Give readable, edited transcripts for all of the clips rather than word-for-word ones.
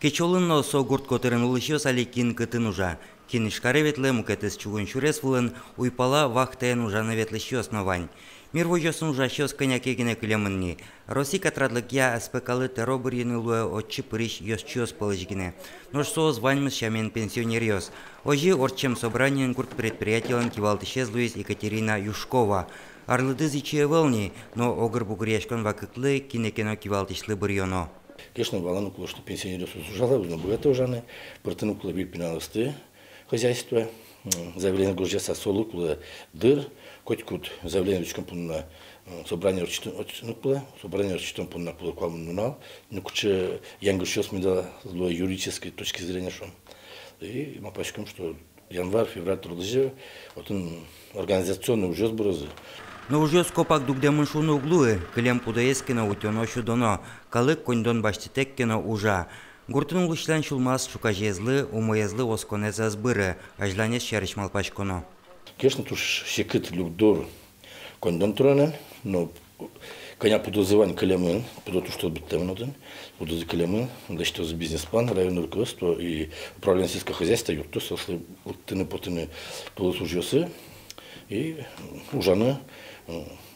Кечолынно со гурт котырын улышёс алекин кытын ужа. Кинишкаре ветле мукетес чугун чурес вулын уйпала вахтен ужаны ветлышёс новань. Мир вожосын ужащёс конякегине кылемынни. Роси катрадлык я аспекалы теробыр енылуэ отчы пырыш ёсчёс полыжгине. Нож соз ваньмыз шамен пенсионер ёс. Ожи орчем собраниен гурт предприятиялан кивалтышез Луис Екатерина Юшкова. Арлыдыз ичие волни, но огыр-бугыряшкон вакытлы кинекено кивалтышлы бырьоно. Конечно, валану куло, что пенсионеры сужала, узно богато ужаны, протяну куло бир пеналысты хозяйства, заявление горжеса солу куло дыр, коть-кут заявление ручком пунна собрание ручком пунна куло квамун нунал, но куча янгушёс медала с юридической точки зрения шо. И мы пачкаем, что январь-февраль трудожи, вот он организационный ужас бразы. Но уже скопак дугдемын шуны углуы, кылем пудаескина утёно шудоно, калык кондон баштитеккина ужа. Гуртын улышлан шулмас шукажезлы, умоезлы осконеза сбыры, ажланес шарышмал пачконо. Конечно, туш шекыт люкдор кондон туранен, но коня подозывань калемын, потому что биттемын один, подозы калемын, да что за бизнес-план, районное руководство и управление сельского хозяйства, юрту, если тыны-потыны полусужёсы, и ужаны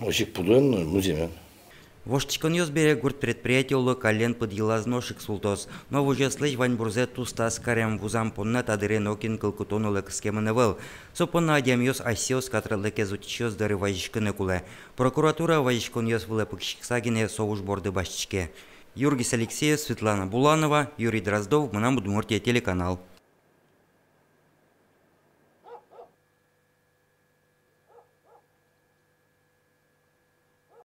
ожик пудуэн муземен. Воштичкон бере гурт предприятие улы кален под елазношик султос, но уже слышь вань бурзе тустас карем вузам понна тадырен окин кылкутону лэкскемэнэвэл. Сопонна адям ёс асеос катралэке зутичёс дары вазишкыны кулэ. Прокуратура вазишкон ёс вылэпыкшиксагине совуш борды башчике. Юргис Алексеев, Светлана Буланова, Юрий Дроздов, Мынам Удмуртия телеканал.